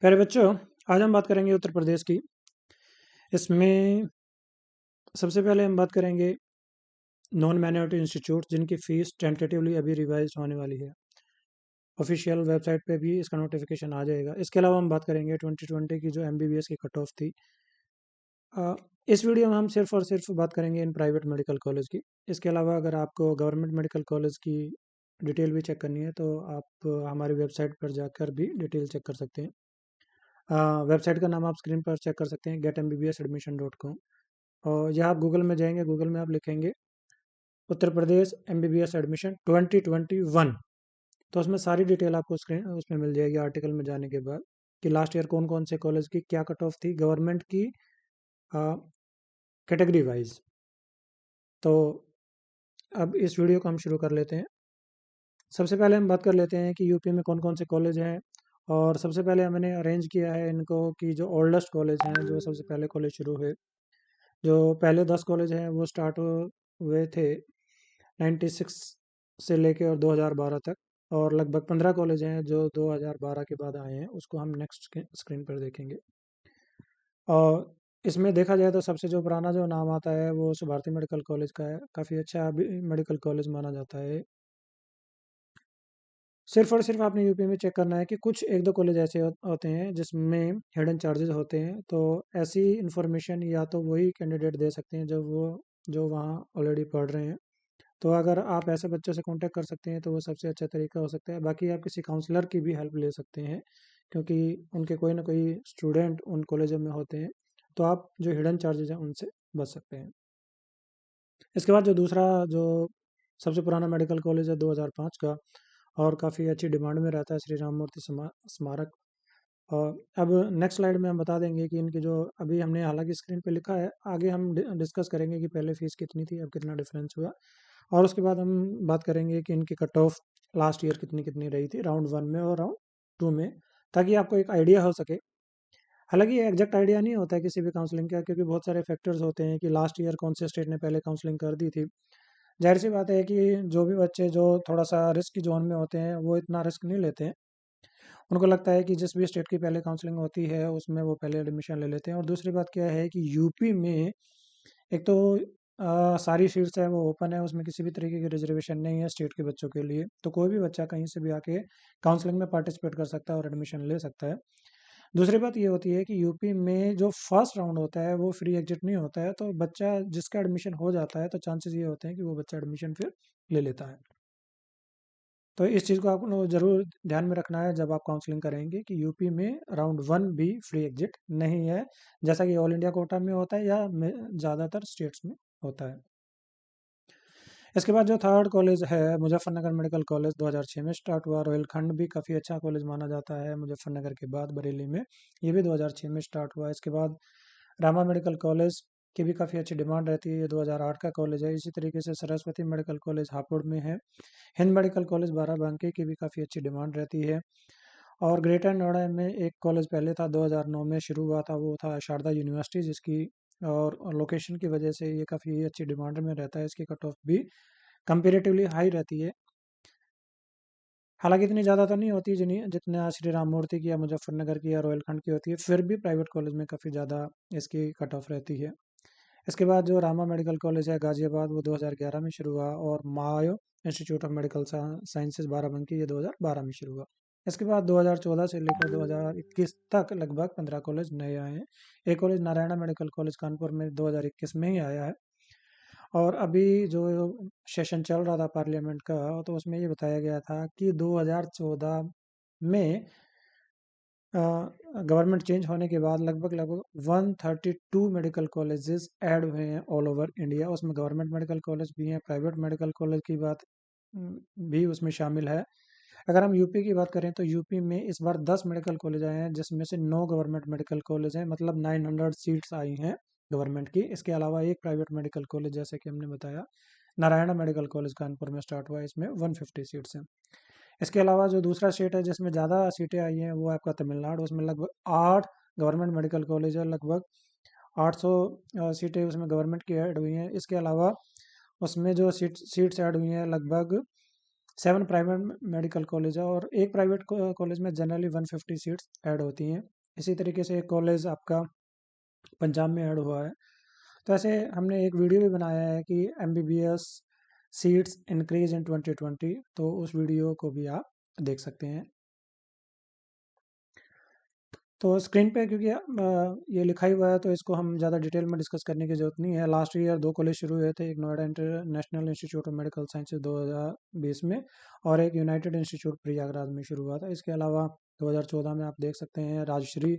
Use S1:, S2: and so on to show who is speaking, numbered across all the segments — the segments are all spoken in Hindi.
S1: प्यारे बच्चों, आज हम बात करेंगे उत्तर प्रदेश की। इसमें सबसे पहले हम बात करेंगे नॉन माइनॉरिटी इंस्टीट्यूट जिनकी फ़ीस टेंटेटिवली अभी रिवाइज़ होने वाली है। ऑफ़िशियल वेबसाइट पे भी इसका नोटिफ़िकेशन आ जाएगा। इसके अलावा हम बात करेंगे 2020 की जो एमबीबीएस की कट ऑफ थी। इस वीडियो में हम सिर्फ़ और सिर्फ़ बात करेंगे इन प्राइवेट मेडिकल कॉलेज की। इसके अलावा अगर आपको गवर्नमेंट मेडिकल कॉलेज की डिटेल भी चेक करनी है तो आप हमारी वेबसाइट पर जाकर भी डिटेल चेक कर सकते हैं। वेबसाइट का नाम आप स्क्रीन पर चेक कर सकते हैं, getmbbsadmission.com। और या आप गूगल में जाएंगे, गूगल में आप लिखेंगे उत्तर प्रदेश एमबीबीएस एडमिशन 2021, तो उसमें सारी डिटेल आपको स्क्रीन उसमें मिल जाएगी आर्टिकल में जाने के बाद कि लास्ट ईयर कौन कौन से कॉलेज की क्या कट ऑफ थी गवर्नमेंट की कैटेगरी वाइज। तो अब इस वीडियो को हम शुरू कर लेते हैं। सबसे पहले हम बात कर लेते हैं कि यूपी में कौन कौन से कॉलेज हैं। और सबसे पहले मैंने अरेंज किया है इनको कि जो ओल्डेस्ट कॉलेज हैं, जो सबसे पहले कॉलेज शुरू हुए, जो पहले 10 कॉलेज हैं वो स्टार्ट हुए थे 96 से लेके और 2012 तक। और लगभग 15 कॉलेज हैं जो 2012 के बाद आए हैं, उसको हम नेक्स्ट स्क्रीन पर देखेंगे। और इसमें देखा जाए तो सबसे जो पुराना जो नाम आता है वो भारती मेडिकल कॉलेज का है। काफ़ी अच्छा मेडिकल कॉलेज माना जाता है। सिर्फ और सिर्फ आपने यूपी में चेक करना है कि कुछ एक दो कॉलेज ऐसे होते हैं जिसमें हिडन चार्जेस होते हैं, तो ऐसी इन्फॉर्मेशन या तो वही कैंडिडेट दे सकते हैं जब वो जो वहाँ ऑलरेडी पढ़ रहे हैं। तो अगर आप ऐसे बच्चों से कांटेक्ट कर सकते हैं तो वो सबसे अच्छा तरीका हो सकता है। बाकी आप किसी काउंसलर की भी हेल्प ले सकते हैं, क्योंकि उनके कोई ना कोई स्टूडेंट उन कॉलेजों में होते हैं, तो आप जो हिडन चार्जेज हैं उनसे बच सकते हैं। इसके बाद जो दूसरा जो सबसे पुराना मेडिकल कॉलेज है 2005 का, और काफ़ी अच्छी डिमांड में रहता है, श्री राम मूर्ति स्मारक। और अब नेक्स्ट स्लाइड में हम बता देंगे कि इनकी जो अभी हमने हालांकि स्क्रीन पे लिखा है, आगे हम डिस्कस करेंगे कि पहले फीस कितनी थी, अब कितना डिफरेंस हुआ। और उसके बाद हम बात करेंगे कि इनकी कट ऑफ लास्ट ईयर कितनी कितनी रही थी राउंड 1 में और राउंड 2 में, ताकि आपको एक आइडिया हो सके। हालांकि ये एग्जैक्ट आइडिया नहीं होता है किसी भी काउंसलिंग का, क्योंकि बहुत सारे फैक्टर्स होते हैं कि लास्ट ईयर कौन से स्टेट ने पहले काउंसलिंग कर दी थी। जाहिर सी बात है कि जो भी बच्चे जो थोड़ा सा रिस्क की जोन में होते हैं वो इतना रिस्क नहीं लेते हैं। उनको लगता है कि जिस भी स्टेट की पहले काउंसलिंग होती है उसमें वो पहले एडमिशन ले लेते हैं। और दूसरी बात क्या है कि यूपी में एक तो सारी सीट्स है वो ओपन है, उसमें किसी भी तरीके की रिजर्वेशन नहीं है स्टेट के बच्चों के लिए, तो कोई भी बच्चा कहीं से भी आके काउंसलिंग में पार्टिसिपेट कर सकता है और एडमिशन ले सकता है। दूसरी बात ये होती है कि यूपी में जो फर्स्ट राउंड होता है वो फ्री एग्जिट नहीं होता है, तो बच्चा जिसका एडमिशन हो जाता है तो चांसेस ये होते हैं कि वो बच्चा एडमिशन फिर ले लेता है। तो इस चीज़ को आपको ज़रूर ध्यान में रखना है जब आप काउंसलिंग करेंगे कि यूपी में राउंड 1 भी फ्री एग्जिट नहीं है, जैसा कि ऑल इंडिया कोटा में होता है या ज़्यादातर स्टेट्स में होता है। इसके बाद जो थर्ड कॉलेज है मुजफ्फरनगर मेडिकल कॉलेज 2006 में स्टार्ट हुआ। रोहिलखंड भी काफ़ी अच्छा कॉलेज माना जाता है मुजफ्फरनगर के बाद बरेली में, ये भी 2006 में स्टार्ट हुआ। इसके बाद रामा मेडिकल कॉलेज की भी काफ़ी अच्छी डिमांड रहती है, ये 2008 का कॉलेज है। इसी तरीके से सरस्वती मेडिकल कॉलेज हापुड़ में है। हिंद मेडिकल कॉलेज बाराबंकी की भी काफ़ी अच्छी डिमांड रहती है। और ग्रेटर नोएडा में एक कॉलेज पहले था, 2009 में शुरू हुआ था, वो था शारदा यूनिवर्सिटी, जिसकी और लोकेशन की वजह से ये काफ़ी अच्छी डिमांड में रहता है। इसकी कट ऑफ भी कंपेरेटिवली हाई रहती है। हालांकि इतनी ज़्यादा तो नहीं होती जितने श्री राम मूर्ति की या मुजफ्फरनगर की या रोहिलखंड की होती है, फिर भी प्राइवेट कॉलेज में काफ़ी ज़्यादा इसकी कट ऑफ रहती है। इसके बाद जो रामा मेडिकल कॉलेज है गाजियाबाद, वो 2011 में शुरू हुआ। और Mayo institute of medical sciences Barabanki, ये 2012 में शुरू हुआ। इसके बाद 2014 से लेकर 2021 तक लगभग 15 कॉलेज नए आए हैं। एक college Narayana medical college Kanpur में 2021 में ही आया है। और अभी जो सेशन चल रहा था पार्लियामेंट का, तो उसमें ये बताया गया था कि 2014 में गवर्नमेंट चेंज होने के बाद लगभग लगभग 132 मेडिकल कॉलेजेस ऐड हुए हैं ऑल ओवर इंडिया। उसमें गवर्नमेंट मेडिकल कॉलेज भी हैं, प्राइवेट मेडिकल कॉलेज की बात भी उसमें शामिल है। अगर हम यूपी की बात करें तो यूपी में इस बार 10 मेडिकल कॉलेज आए हैं, जिसमें से 9 गवर्नमेंट मेडिकल कॉलेज हैं, मतलब 900 सीट्स आई हैं गवर्नमेंट की। इसके अलावा एक प्राइवेट मेडिकल कॉलेज जैसे कि हमने बताया नारायणा मेडिकल कॉलेज कानपुर में स्टार्ट हुआ, इसमें 150 सीट्स हैं। इसके अलावा जो दूसरा स्टेट है जिसमें ज़्यादा सीटें आई हैं वो आपका तमिलनाडु, उसमें लगभग 8 गवर्नमेंट मेडिकल कॉलेज है, लगभग 800 सीटें उसमें गवर्नमेंट की ऐड हुई हैं। इसके अलावा उसमें जो सीट्स ऐड हुई हैं लगभग 7 प्राइवेट मेडिकल कॉलेज है और एक प्राइवेट कॉलेज में जनरली 150 सीट्स ऐड होती हैं। इसी तरीके से एक कॉलेज आपका पंजाब में ऐड हुआ है। तो ऐसे हमने एक वीडियो भी बनाया है कि एमबीबीएस सीट्स इंक्रीज इन 2020, तो उस वीडियो को भी आप देख सकते हैं। तो स्क्रीन पे क्योंकि ये लिखा ही हुआ है तो इसको हम ज़्यादा डिटेल में डिस्कस करने की ज़रूरत नहीं है। लास्ट ईयर 2 कॉलेज शुरू हुए थे, एक Noida international institute of medical sciences 2020 में और एक यूनाइटेड इंस्टीट्यूट प्रयागराज में शुरू हुआ था। इसके अलावा 2014 में आप देख सकते हैं राजश्री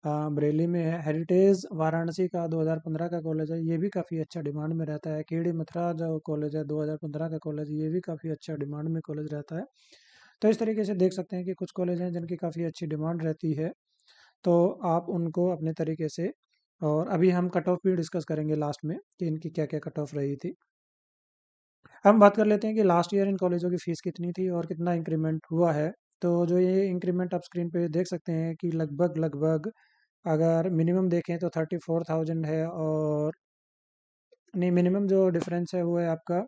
S1: बरेली में है। हेरिटेज वाराणसी का 2015 का कॉलेज है, ये भी काफ़ी अच्छा डिमांड में रहता है। केडी मथुरा जो कॉलेज है 2015 का कॉलेज, ये भी काफ़ी अच्छा डिमांड में कॉलेज रहता है। तो इस तरीके से देख सकते हैं कि कुछ कॉलेज हैं जिनकी काफ़ी अच्छी डिमांड रहती है, तो आप उनको अपने तरीके से, और अभी हम कट ऑफ भी डिस्कस करेंगे लास्ट में कि इनकी क्या क्या कट ऑफ रही थी। हम बात कर लेते हैं कि लास्ट ईयर इन कॉलेजों की फ़ीस कितनी थी और कितना इंक्रीमेंट हुआ है। तो जो ये इंक्रीमेंट आप स्क्रीन पे देख सकते हैं कि लगभग लगभग अगर मिनिमम देखें तो 34,000 है, और नहीं, मिनिमम जो डिफरेंस है वो है आपका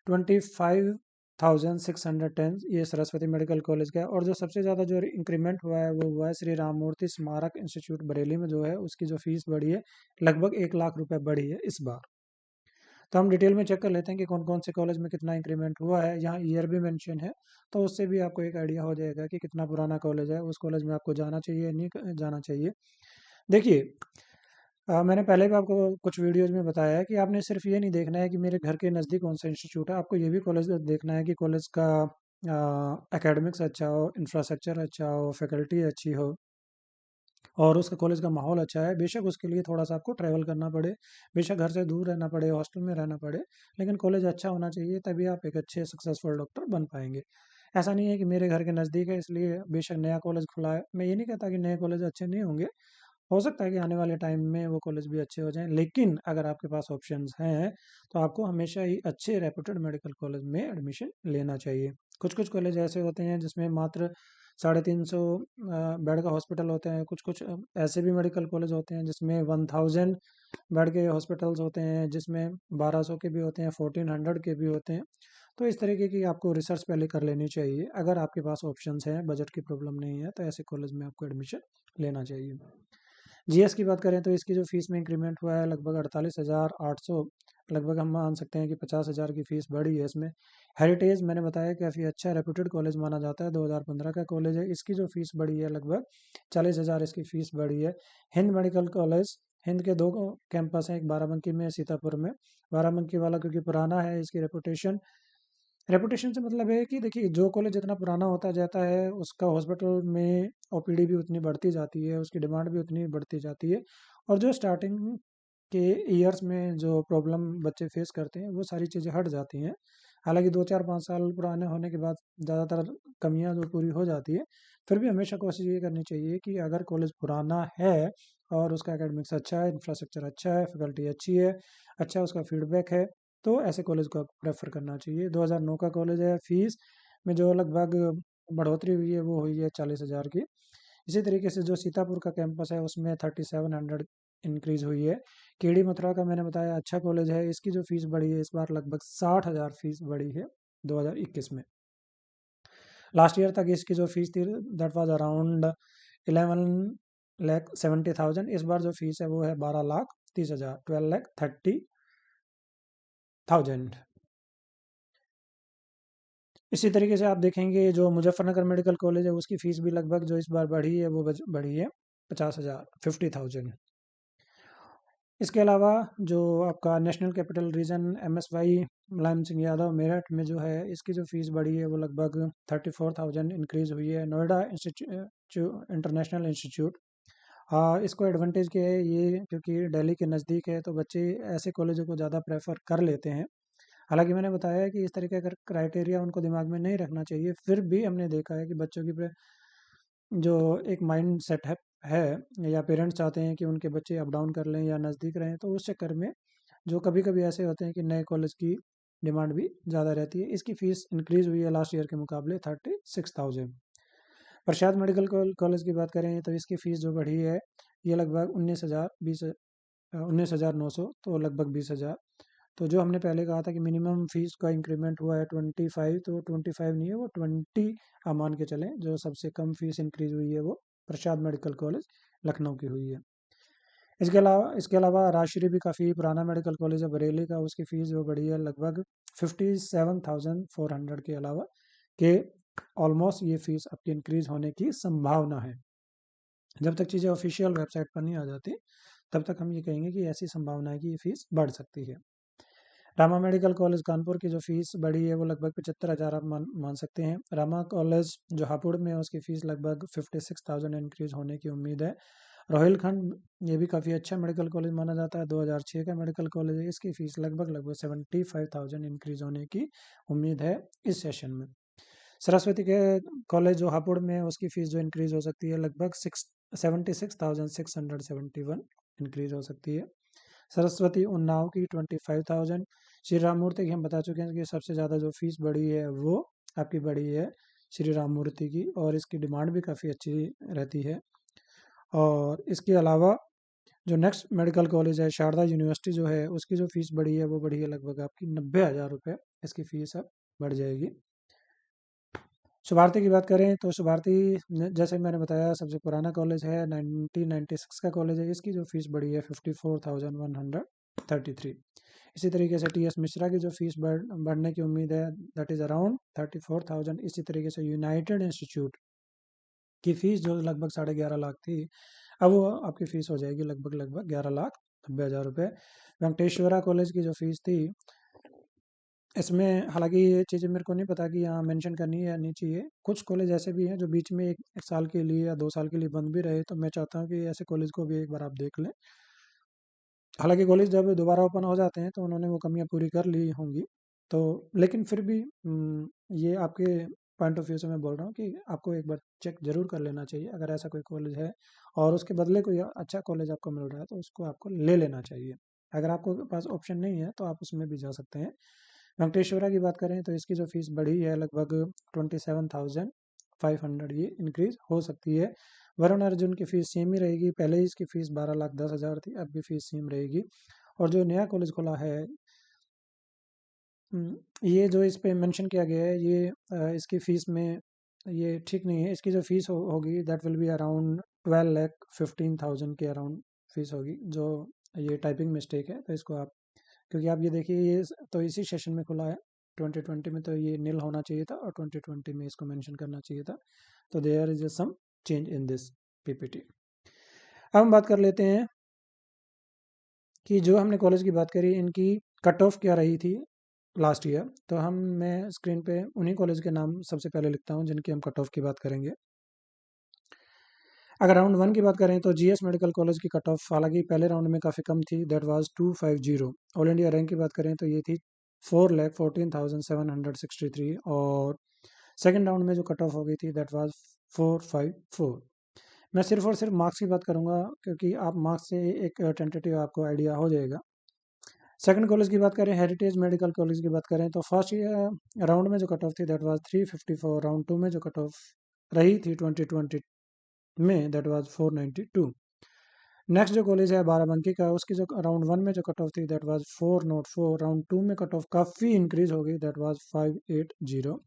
S1: 25,610, ये सरस्वती मेडिकल कॉलेज का है। और जो सबसे ज़्यादा जो इंक्रीमेंट हुआ है वो हुआ है श्री राम मूर्ति स्मारक इंस्टीट्यूट बरेली में, जो है उसकी जो फीस बढ़ी है लगभग 1 लाख रुपए बढ़ी है इस बार। तो हम डिटेल में चेक कर लेते हैं कि कौन कौन से कॉलेज में कितना इंक्रीमेंट हुआ है। यहाँ ईयर भी मेंशन है, तो उससे भी आपको एक आइडिया हो जाएगा कि कितना पुराना कॉलेज है, उस कॉलेज में आपको जाना चाहिए नहीं जाना चाहिए। देखिए, मैंने पहले भी आपको कुछ वीडियोज़ में बताया है कि आपने सिर्फ ये नहीं देखना है कि मेरे घर के नज़दीक कौन सा इंस्टीट्यूट है, आपको ये भी कॉलेज देखना है कि कॉलेज का एकेडमिक्स अच्छा हो, इंफ्रास्ट्रक्चर अच्छा हो, फैकल्टी अच्छी हो और उसका कॉलेज का माहौल अच्छा है। बेशक उसके लिए थोड़ा सा आपको ट्रैवल करना पड़े, बेशक घर से दूर रहना पड़े, हॉस्टल में रहना पड़े, लेकिन कॉलेज अच्छा होना चाहिए, तभी आप एक अच्छे सक्सेसफुल डॉक्टर बन पाएंगे। ऐसा नहीं है कि मेरे घर के नज़दीक है इसलिए बेशक नया कॉलेज खुला है, मैं ये नहीं कहता कि नए कॉलेज अच्छे नहीं होंगे, हो सकता है कि आने वाले टाइम में वो कॉलेज भी अच्छे हो जाएं, लेकिन अगर आपके पास ऑप्शंस हैं तो आपको हमेशा ही अच्छे रेप्यूटेड मेडिकल कॉलेज में एडमिशन लेना चाहिए। कुछ कुछ कॉलेज ऐसे होते हैं जिसमें मात्र 350 बेड का हॉस्पिटल होता है, कुछ कुछ ऐसे भी मेडिकल कॉलेज होते हैं जिसमें 1000 बेड के हॉस्पिटल्स होते हैं, जिसमें 1200 के भी होते हैं, 1400 के भी होते हैं। तो इस तरीके की आपको रिसर्च पहले कर लेनी चाहिए। अगर आपके पास ऑप्शंस हैं, बजट की प्रॉब्लम नहीं है, तो ऐसे कॉलेज में आपको एडमिशन लेना चाहिए। जीएस की बात करें तो इसकी जो फीस में इंक्रीमेंट हुआ है लगभग 48,800, लगभग हम मान सकते हैं कि 50,000 की फीस बढ़ी है इसमें। हेरिटेज मैंने बताया काफ़ी अच्छा रेप्यूटेड कॉलेज माना जाता है, 2015 का कॉलेज है, इसकी जो फीस बढ़ी है लगभग 40,000 इसकी फीस बढ़ी है। हिंद मेडिकल कॉलेज, हिंद के 2 कैंपस हैं, एक बाराबंकी में, सीतापुर में। बाराबंकी वाला क्योंकि पुराना है, इसकी रेपुटेशन, रेपुटेशन से मतलब है कि देखिए जो कॉलेज जितना पुराना होता जाता है उसका हॉस्पिटल में ओपीडी भी उतनी बढ़ती जाती है, उसकी डिमांड भी उतनी बढ़ती जाती है, और जो स्टार्टिंग के ईयर्स में जो प्रॉब्लम बच्चे फेस करते हैं वो सारी चीज़ें हट जाती हैं। हालांकि 2 4 5 साल पुराने होने के बाद ज़्यादातर कमियां जो पूरी हो जाती है, फिर भी हमेशा कोशिश ये करनी चाहिए कि अगर कॉलेज पुराना है और उसका एकेडमिक्स अच्छा है, इंफ्रास्ट्रक्चर अच्छा है, फैकल्टी अच्छी है, अच्छा उसका फीडबैक है, तो ऐसे कॉलेज को आपको प्रेफर करना चाहिए। 2009 का कॉलेज है, फीस में जो लगभग बढ़ोतरी हुई है वो हुई है 40,000 की। इसी तरीके से जो सीतापुर का कैंपस है उसमें 3700 इंक्रीज हुई है। केडी मथुरा का मैंने बताया अच्छा कॉलेज है, इसकी जो फीस बढ़ी है इस बार लगभग 60,000 फीस बढ़ी है 2021 में। लास्ट ईयर तक इसकी जो फीस थी दैट वाज अराउंड 11,70,000, इस बार जो फीस है वो है 12,30,000, 12,30,000। इसी तरीके से आप देखेंगे जो मुजफ्फरनगर मेडिकल कॉलेज है उसकी फ़ीस भी लगभग जो इस बार बढ़ी है वो बढ़ी है 50,000, 50,000। इसके अलावा जो आपका national capital region MSY Mulayam Singh Yadav Meerut में जो है इसकी जो फीस बढ़ी है वो लगभग 34,000 इंक्रीज़ हुई है। नोएडा इंस्टीट्यूट इंटरनेशनल इंस्टीट्यूट, हाँ इसको एडवांटेज क्या है, ये क्योंकि दिल्ली के नज़दीक है तो बच्चे ऐसे कॉलेजों को ज़्यादा प्रेफर कर लेते हैं। हालांकि मैंने बताया है कि इस तरीके का क्राइटेरिया उनको दिमाग में नहीं रखना चाहिए, फिर भी हमने देखा है कि बच्चों की जो एक माइंड सेट है या पेरेंट्स चाहते हैं कि उनके बच्चे अप डाउन कर लें या नज़दीक रहें, तो उस चक्कर में जो कभी कभी ऐसे होते हैं कि नए कॉलेज की डिमांड भी ज़्यादा रहती है। इसकी फ़ीस इंक्रीज़ हुई है लास्ट ईयर के मुकाबले 36,000। प्रसाद मेडिकल कॉलेज की बात करें तो इसकी फ़ीस जो बढ़ी है ये लगभग 19,000 20 19,900, तो लगभग 20,000। तो जो हमने पहले कहा था कि मिनिमम फीस का इंक्रीमेंट हुआ है 25, तो 25 नहीं है, वो 20 आप मान के चलें। जो सबसे कम फीस इंक्रीज हुई है वो प्रसाद मेडिकल कॉलेज लखनऊ की हुई है। इसके अलावा राजश्री भी काफ़ी पुराना मेडिकल कॉलेज है बरेली का, उसकी फ़ीस जो बढ़ी है लगभग 57,400 के अलावा के ऑलमोस्ट ये फ़ीस आपकी इंक्रीज़ होने की संभावना है। जब तक चीज़ें ऑफिशियल वेबसाइट पर नहीं आ जाती तब तक हम ये कहेंगे कि ऐसी संभावना है कि ये फ़ीस बढ़ सकती है। रामा मेडिकल कॉलेज कानपुर की जो फ़ीस बढ़ी है वो लगभग 75,000 आप मान सकते हैं। रामा कॉलेज जो हापुड़ में है उसकी फ़ीस लगभग 56,000 इंक्रीज़ होने की उम्मीद है। रोहिलखंड ये भी काफ़ी अच्छा मेडिकल कॉलेज माना जाता है, 2006 का मेडिकल कॉलेज है। इसकी फ़ीस लगभग 75,000 इंक्रीज़ होने की उम्मीद है इस सेशन में। सरस्वती के कॉलेज जो हापुड़ में है उसकी फ़ीस जो इंक्रीज़ हो सकती है लगभग 76,671 इंक्रीज़ हो सकती है। सरस्वती उन्नाव की 25,000। श्री राम मूर्ति की हम बता चुके हैं कि सबसे ज़्यादा जो फीस बढ़ी है वो आपकी बढ़ी है श्री राम मूर्ति की, और इसकी डिमांड भी काफ़ी अच्छी रहती है। और इसके अलावा जो नेक्स्ट मेडिकल कॉलेज है शारदा यूनिवर्सिटी जो है उसकी जो फीस बढ़ी है वो बढ़ी है लगभग आपकी 90,000 रुपये। इसकी फ़ीस अब बढ़ जाएगी। शुभारती की बात करें तो शुभारती जैसे मैंने बताया सबसे पुराना कॉलेज है, 1996 का कॉलेज है। इसकी जो फीस बढ़ी है 54,133। इसी तरीके से टी एस मिश्रा की जो फीस बढ़ने की उम्मीद है दैट इज़ अराउंड 34,000। इसी तरीके से यूनाइटेड इंस्टीट्यूट की फ़ीस जो लगभग 11.5 लाख थी अब वो आपकी फ़ीस हो जाएगी लगभग 11,90,000 रुपये। वेंकटेश्वरा कॉलेज की जो फ़ीस थी इसमें हालांकि ये चीज़ें मेरे को नहीं पता कि यहाँ मेंशन करनी है या नहीं चाहिए। कुछ कॉलेज ऐसे भी हैं जो बीच में एक साल के लिए या 2 साल के लिए बंद भी रहे, तो मैं चाहता हूँ कि ऐसे कॉलेज को भी एक बार आप देख लें। हालांकि कॉलेज जब दोबारा ओपन हो जाते हैं तो उन्होंने वो कमियां पूरी कर ली होंगी, तो लेकिन फिर भी ये आपके पॉइंट ऑफ व्यू से मैं बोल रहा हूँ कि आपको एक बार चेक जरूर कर लेना चाहिए। अगर ऐसा कोई कॉलेज है और उसके बदले कोई अच्छा कॉलेज आपको मिल रहा है तो उसको आपको ले लेना चाहिए। अगर आपको पास ऑप्शन नहीं है तो आप उसमें भी जा सकते हैं। वेंकटेश्वरा की बात करें तो इसकी जो फीस बढ़ी है लगभग 27,500, ये इंक्रीज हो सकती है। वरुण अर्जुन की फीस सेम ही रहेगी, पहले ही इसकी फीस 12,10,000 थी, अब भी फीस सेम रहेगी। और जो नया कॉलेज खुला है ये जो इस पे मेंशन किया गया है ये इसकी फ़ीस में ये ठीक नहीं है। इसकी जो फ़ीस होगी दैट विल बी अराउंड 12,15,000 के अराउंड फ़ीस होगी, जो ये टाइपिंग मिस्टेक है। तो इसको आप, क्योंकि आप ये देखिए ये तो इसी सेशन में खुला है 2020 में, तो ये नील होना चाहिए था और 2020 में इसको मेंशन करना चाहिए था। तो there is some change in this PPT. अब हम बात कर लेते हैं कि जो हमने कॉलेज की बात करी इनकी कट ऑफ क्या रही थी लास्ट ईयर। तो मैं स्क्रीन पे उन्हीं कॉलेज के नाम सबसे पहले लिखता हूँ जिनकी हम कट ऑफ की बात करेंगे। अगर राउंड 1 की बात करें तो जीएस मेडिकल कॉलेज की कट ऑफ हालांकि पहले राउंड में काफ़ी कम थी, that was 250। All India rank की बात करें तो ये थी 4,14,763, और सेकेंड राउंड में जो कट ऑफ हो गई थी दैट वाज 454। मैं सिर्फ और सिर्फ मार्क्स की बात करूंगा क्योंकि आप मार्क्स से एक टेंटेटिव आपको आइडिया हो जाएगा। सेकंड कॉलेज की बात करें, हेरिटेज मेडिकल कॉलेज की बात करें तो फर्स्ट ईयर राउंड में जो कट ऑफ थी दैट वाज 354। राउंड 2 में जो कट ऑफ रही थी 2020 में दैट वाज 492। नेक्स्ट जो कॉलेज है बाराबंकी का, उसकी जो राउंड 1 में जो कट ऑफ थी दैट वाज 404। राउंड 2 में कट ऑफ काफ़ी इंक्रीज हो गई दैट वाज 580।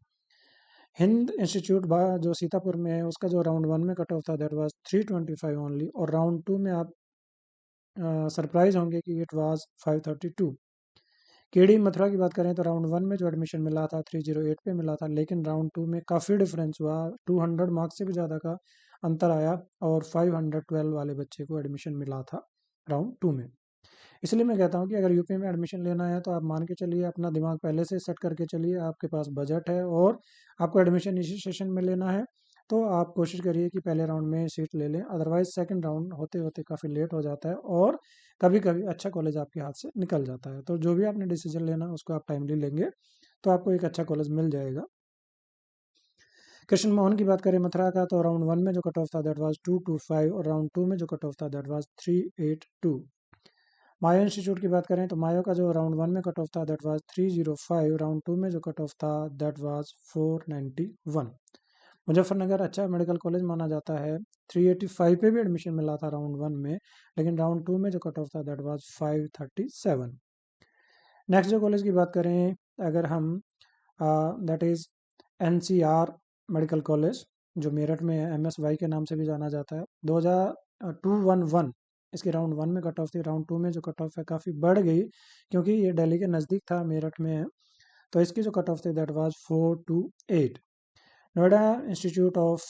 S1: हिंद इंस्टीट्यूट जो सीतापुर में है उसका जो राउंड 1 में कट ऑफ था दैट वाज 325 ओनली, और राउंड 2 में आप सरप्राइज होंगे कि इट वाज 532। केडी मथुरा की बात करें तो राउंड 1 में जो एडमिशन मिला था 308 पे मिला था, लेकिन राउंड 2 में काफ़ी डिफरेंस हुआ, 200 मार्क्स से भी ज़्यादा का अंतर आया और 512 वाले बच्चे को एडमिशन मिला था राउंड 2 में। इसलिए मैं कहता हूँ कि अगर यूपी में एडमिशन लेना है तो आप मान के चलिए, अपना दिमाग पहले से सेट करके चलिए, आपके पास बजट है और आपको एडमिशन इसी सेशन में लेना है, तो आप कोशिश करिए कि पहले राउंड में सीट ले लें। अदरवाइज सेकंड राउंड होते होते काफ़ी लेट हो जाता है और कभी कभी अच्छा कॉलेज आपके हाथ से निकल जाता है। तो जो भी आपने डिसीजन लेना उसको आप टाइमली लेंगे तो आपको एक अच्छा कॉलेज मिल जाएगा। कृष्ण मोहन की बात करें मथुरा का, तो राउंड 1 में जो कट ऑफ था दैट वाज 225, और राउंड 2 में जो कट ऑफ था दैट वाज 382। मायो इंस्टीट्यूट की बात करें तो मायो का जो राउंड 1 में कट ऑफ था दैट वाज 305। राउंड 2 में जो कट ऑफ था दैट वाज 491। मुजफ्फरनगर अच्छा मेडिकल कॉलेज माना जाता है, 385 पे भी एडमिशन मिला था राउंड 1 में, लेकिन राउंड 2 में जो कट ऑफ था दैट वाज 537। नेक्स्ट जो कॉलेज की बात करें अगर हम, that is NCR medical college, जो मेरठ में है, MSY के नाम से भी जाना जाता है। 211 इसकी राउंड वन में कट ऑफ थी, राउंड टू में जो कट ऑफ है काफ़ी बढ़ गई क्योंकि ये दिल्ली के नज़दीक था, मेरठ में है, तो इसकी जो कट ऑफ थी that was 428। Noida institute of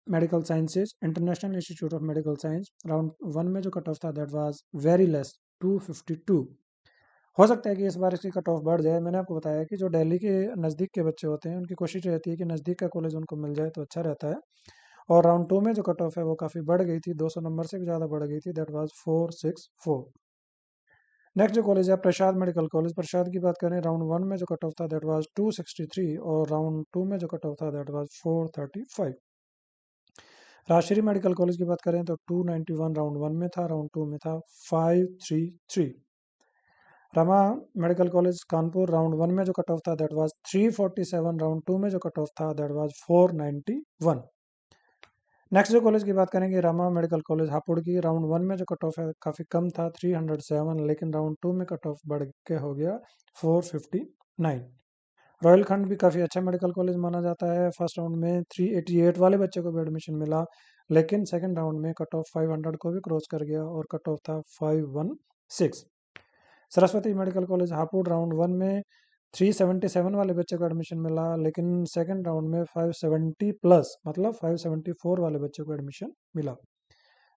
S1: medical sciences, international institute of medical science, round one में जो कट ऑफ था दैट वाज वेरी लेस, 252। हो सकता है कि इस बार इसकी कट ऑफ बढ़ जाए। मैंने आपको बताया कि जो दिल्ली के नज़दीक के बच्चे होते हैं उनकी कोशिश रहती है कि नज़दीक का कॉलेज उनको मिल जाए तो अच्छा रहता है। और राउंड टू में जो कट ऑफ है वो काफ़ी बढ़ गई थी, 200 नंबर से भी ज़्यादा बढ़ गई थी, दैट वाज 464। नेक्स्ट जो कॉलेज है प्रसाद मेडिकल कॉलेज, प्रसाद की बात करें राउंड वन में जो कट ऑफ था दैट वाज 263 और राउंड टू में जो कट ऑफ था that was 435। Rajshree medical college की बात करें तो 291 राउंड वन में था, राउंड टू में था 533। Rama medical college Kanpur, round one में जो कट ऑफ था दैट वाज 347, राउंड टू में जो कट ऑफ था दैट वाज 491। नेक्स्ट जो कॉलेज की बात करेंगे रमा मेडिकल कॉलेज हापुड़ की, राउंड वन में जो कट ऑफ है काफ़ी कम था 307, लेकिन राउंड टू में कट ऑफ बढ़ के हो गया 459। रॉयल खंड भी काफ़ी अच्छा मेडिकल कॉलेज माना जाता है। फर्स्ट राउंड में 388 वाले बच्चे को भी एडमिशन मिला, लेकिन सेकंड राउंड में कट ऑफ 500 को भी क्रॉस कर गया और कट ऑफ था 516। Saraswati medical college Hapur, round one में 377 वाले बच्चे को एडमिशन मिला, लेकिन सेकंड राउंड में 570 प्लस मतलब 574 वाले बच्चे को एडमिशन मिला।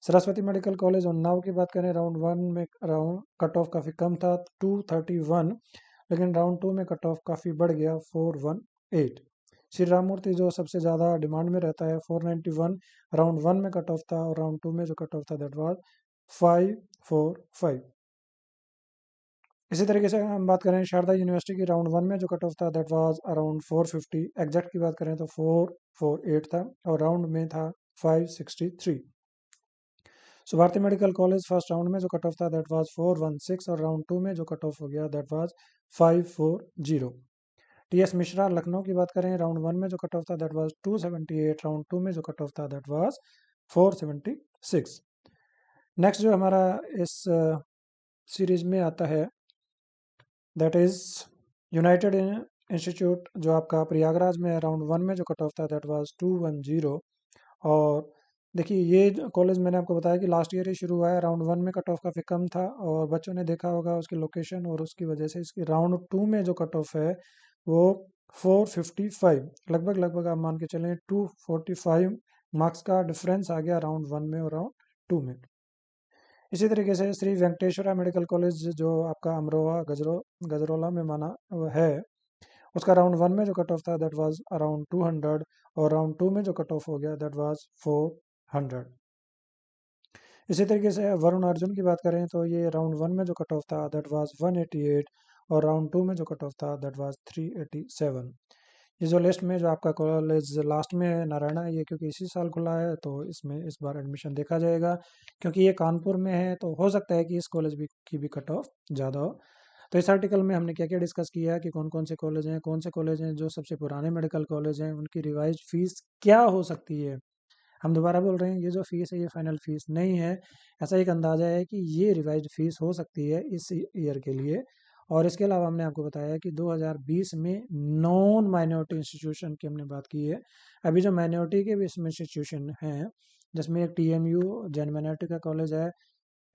S1: सरस्वती मेडिकल कॉलेज उन्नाव की बात करें राउंड वन में राउंड कट ऑफ काफ़ी कम था 231, लेकिन राउंड टू में कट ऑफ काफ़ी बढ़ गया 418। श्री राम मूर्ति जो सबसे ज़्यादा डिमांड में रहता है 491 राउंड वन में कट ऑफ था और राउंड टू में जो कट ऑफ था दैट वाज 545। इसी तरीके से हम बात करें शारदा यूनिवर्सिटी की, राउंड वन में जो कट ऑफ था दैट वाज अराउंड 450, एग्जैक्ट की बात करें तो 448 था और राउंड में था 563। Subharti medical college first round में जो कट ऑफ था दैट वाज 416 और राउंड टू में जो कट ऑफ हो गया that was 540। TS Mishra Lucknow की बात करें राउंड वन में जो कट ऑफ था दैट वाज 278, राउंड टू में जो कट ऑफ था दैट वाज 476। नेक्स्ट जो हमारा इस सीरीज में आता है दैट इज़ यूनाइटेड इंस्टीट्यूट, जो आपका प्रयागराज में है, राउंड वन में जो कट ऑफ था दैट वाज 210। और देखिए ये कॉलेज मैंने आपको बताया कि लास्ट ईयर ही शुरू हुआ है, राउंड वन में कट ऑफ काफ़ी कम था और बच्चों ने देखा होगा उसकी लोकेशन और उसकी वजह से इसकी राउंड टू में जो कट ऑफ है वो 455, लगभग लगभग आप मान के चलें 245 मार्क्स का डिफरेंस आ गया राउंड वन में और राउंड टू में। इसी तरीके से श्री वेंकटेश्वरा मेडिकल कॉलेज जो आपका अमरोहा गजरोला में माना है, उसका राउंड वन में जो कट ऑफ था दैट वाज अराउंड 200 और राउंड टू में जो कट ऑफ हो गया दैट वाज 400। इसी तरीके से वरुण अर्जुन की बात करें तो ये राउंड वन में जो कट ऑफ था दैट वाज 188 और राउंड टू में जो कट ऑफ था दैट वाज 387। ये जो लिस्ट में जो आपका कॉलेज लास्ट में है नारायणा, ये क्योंकि इसी साल खुला है तो इसमें इस बार एडमिशन देखा जाएगा, क्योंकि ये कानपुर में है तो हो सकता है कि इस कॉलेज भी की भी कट ऑफ ज़्यादा हो। तो इस आर्टिकल में हमने क्या क्या डिस्कस किया है कि कौन कौन से कॉलेज हैं, कौन से कॉलेज हैं जो सबसे पुराने मेडिकल कॉलेज हैं, उनकी रिवाइज फीस क्या हो सकती है। हम दोबारा बोल रहे हैं ये जो फीस है ये फाइनल फीस नहीं है, ऐसा एक अंदाज़ा है कि ये रिवाइज फीस हो सकती है इस ईयर के लिए। और इसके अलावा हमने आपको बताया कि 2020 में नॉन माइनॉरिटी इंस्टीट्यूशन की हमने बात की है। अभी जो माइनॉरिटी के भी इसमें इंस्टीट्यूशन हैं जिसमें एक TMU जैन माइनॉरिटी का कॉलेज है,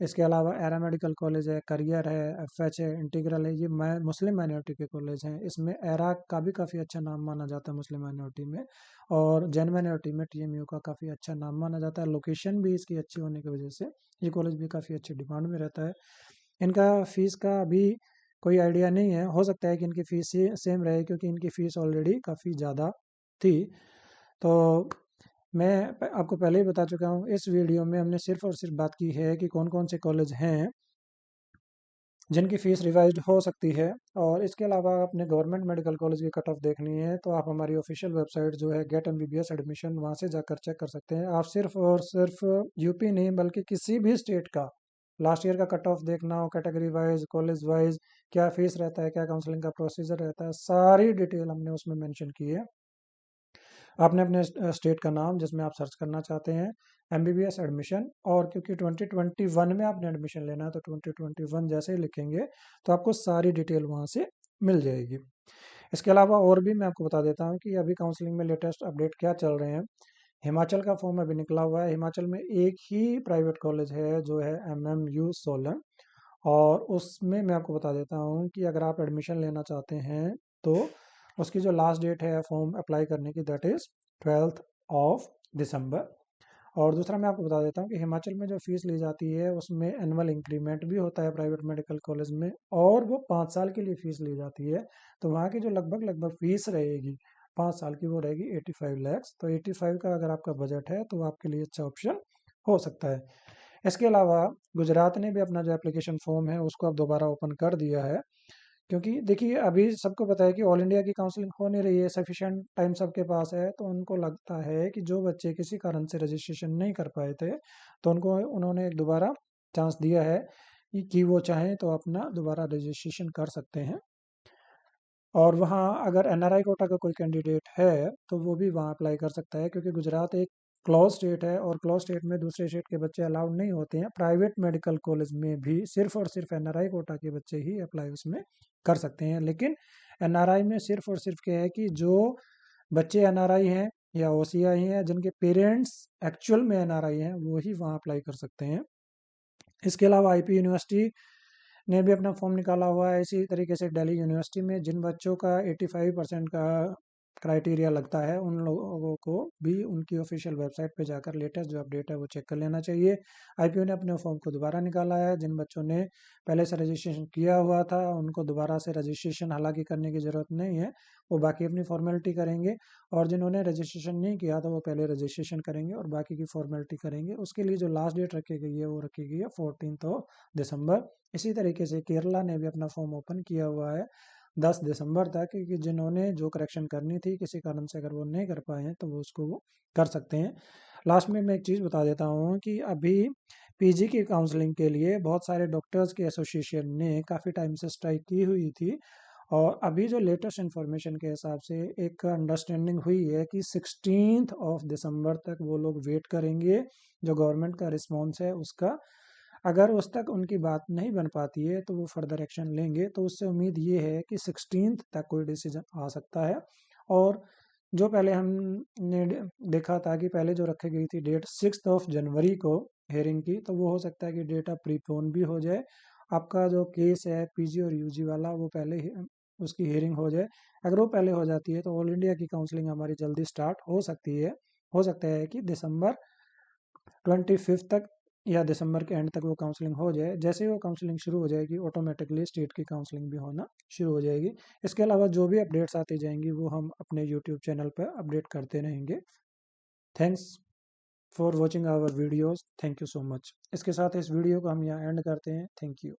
S1: इसके अलावा एरा मेडिकल कॉलेज है, करियर है, FH है, इंटीग्रल है, ये मुस्लिम माइनॉरिटी के कॉलेज हैं। इसमें एरा का भी काफ़ी अच्छा नाम माना जाता है मुस्लिम माइनॉरिटी में, और जैन माइनॉरिटी में TMU का काफ़ी अच्छा नाम माना जाता है। लोकेशन भी इसकी अच्छी होने की वजह से ये कॉलेज भी काफ़ी अच्छी डिमांड में रहता है। इनका फीस का अभी कोई आइडिया नहीं है, हो सकता है कि इनकी फ़ीस सेम रहे क्योंकि इनकी फ़ीस ऑलरेडी काफ़ी ज़्यादा थी। तो मैं आपको पहले ही बता चुका हूँ, इस वीडियो में हमने सिर्फ और सिर्फ बात की है कि कौन कौन से कॉलेज हैं जिनकी फ़ीस रिवाइज्ड हो सकती है। और इसके अलावा आपने गवर्नमेंट मेडिकल कॉलेज की कट ऑफ देखनी है तो आप हमारी ऑफिशियल वेबसाइट जो है गेट MBBS एडमिशन, वहाँ से जाकर चेक कर सकते हैं। आप सिर्फ और सिर्फ यूपी नहीं बल्कि किसी भी स्टेट का लास्ट ईयर का कट ऑफ देखना हो, कैटेगरी वाइज, कॉलेज वाइज, क्या फ़ीस रहता है, क्या काउंसलिंग का प्रोसीजर रहता है, सारी डिटेल हमने उसमें मेंशन की है। आपने अपने स्टेट का नाम जिसमें आप सर्च करना चाहते हैं, एमबीबीएस एडमिशन, और क्योंकि 2021 में आपने एडमिशन लेना है तो 2021 जैसे ही लिखेंगे तो आपको सारी डिटेल वहाँ से मिल जाएगी। इसके अलावा और भी मैं आपको बता देता हूँ कि अभी काउंसलिंग में लेटेस्ट अपडेट क्या चल रहे हैं। हिमाचल का फॉर्म अभी निकला हुआ है। हिमाचल में एक ही प्राइवेट कॉलेज है जो है एमएमयू सोलन, और उसमें मैं आपको बता देता हूँ कि अगर आप एडमिशन लेना चाहते हैं तो उसकी जो लास्ट डेट है फॉर्म अप्लाई करने की, दैट इज़ 12 दिसंबर। और दूसरा मैं आपको बता देता हूँ कि हिमाचल में जो फीस ली जाती है उसमें एनुअल इंक्रीमेंट भी होता है प्राइवेट मेडिकल कॉलेज में, और वो 5 साल के लिए फीस ली जाती है। तो वहाँ की जो लगभग लगभग फीस रहेगी 5 साल की, वो रहेगी 85 लैक्स। तो 85 का अगर आपका बजट है तो वो आपके लिए अच्छा ऑप्शन हो सकता है। इसके अलावा गुजरात ने भी अपना जो एप्लीकेशन फॉर्म है उसको अब दोबारा ओपन कर दिया है, क्योंकि देखिए अभी सबको पता है कि ऑल इंडिया की काउंसलिंग हो नहीं रही है, सफिशिएंट टाइम सबके पास है, तो उनको लगता है कि जो बच्चे किसी कारण से रजिस्ट्रेशन नहीं कर पाए थे तो उनको उन्होंने एक दोबारा चांस दिया है कि वो चाहें तो अपना दोबारा रजिस्ट्रेशन कर सकते हैं। और वहाँ अगर एनआरआई कोटा का कोई कैंडिडेट है तो वो भी वहाँ अप्लाई कर सकता है, क्योंकि गुजरात एक क्लोज स्टेट है और क्लोज स्टेट में दूसरे स्टेट के बच्चे अलाउड नहीं होते हैं। प्राइवेट मेडिकल कॉलेज में भी सिर्फ और सिर्फ एनआरआई कोटा के बच्चे ही अप्लाई उसमें कर सकते हैं। लेकिन एनआरआई में सिर्फ और सिर्फ क्या है कि जो बच्चे एनआरआई हैं या ओसीआई हैं जिनके पेरेंट्स एक्चुअल में एनआरआई हैं वो ही वहाँ अप्लाई कर सकते हैं। इसके अलावा आईपी यूनिवर्सिटी ने भी अपना फॉर्म निकाला हुआ है। इसी तरीके से दिल्ली यूनिवर्सिटी में जिन बच्चों का 85% का क्राइटेरिया लगता है उन लोगों को भी उनकी ऑफिशियल वेबसाइट पे जाकर लेटेस्ट जो अपडेट है वो चेक कर लेना चाहिए। आईपीओ ने अपने फॉर्म को दोबारा निकाला है। जिन बच्चों ने पहले से रजिस्ट्रेशन किया हुआ था उनको दोबारा से रजिस्ट्रेशन हालांकि करने की ज़रूरत नहीं है, वो बाकी अपनी फॉर्मेलिटी करेंगे। और जिन्होंने रजिस्ट्रेशन नहीं किया था वो पहले रजिस्ट्रेशन करेंगे और बाकी की फॉर्मेलिटी करेंगे। उसके लिए जो लास्ट डेट रखी गई है वो रखी गई है 14 दिसंबर। इसी तरीके से केरला ने भी अपना फॉर्म ओपन किया हुआ है 10 दिसंबर तक, कि जिन्होंने जो करेक्शन करनी थी किसी कारण से अगर वो नहीं कर पाए हैं तो वो उसको वो कर सकते हैं। लास्ट में मैं एक चीज़ बता देता हूँ कि अभी पीजी की काउंसलिंग के लिए बहुत सारे डॉक्टर्स के एसोसिएशन ने काफ़ी टाइम से स्ट्राइक की हुई थी, और अभी जो लेटेस्ट इन्फॉर्मेशन के हिसाब से एक अंडरस्टैंडिंग हुई है कि 16 दिसंबर तक वो लोग वेट करेंगे जो गवर्नमेंट का रिस्पॉन्स है उसका। अगर उस तक उनकी बात नहीं बन पाती है तो वो फर्दर एक्शन लेंगे। तो उससे उम्मीद ये है कि 16 तक कोई डिसीजन आ सकता है। और जो पहले हमने देखा था कि पहले जो रखी गई थी डेट 6 जनवरी को हेयरिंग की, तो वो हो सकता है कि डेट अब प्रीपोन भी हो जाए। आपका जो केस है पीजी और यूजी वाला वो पहले ही उसकी हेयरिंग हो जाए। अगर वो पहले हो जाती है तो ऑल इंडिया की काउंसलिंग हमारी जल्दी स्टार्ट हो सकती है। हो सकता है कि दिसंबर 25 तक या दिसंबर के एंड तक वो काउंसलिंग हो जाए। जैसे ही वो काउंसलिंग शुरू हो जाएगी ऑटोमेटिकली स्टेट की काउंसलिंग भी होना शुरू हो जाएगी। इसके अलावा जो भी अपडेट्स आती जाएंगी वो हम अपने यूट्यूब चैनल पर अपडेट करते रहेंगे। Thanks for watching our videos, thank you so much. इसके साथ इस वीडियो को हम यहाँ एंड करते हैं। Thank you.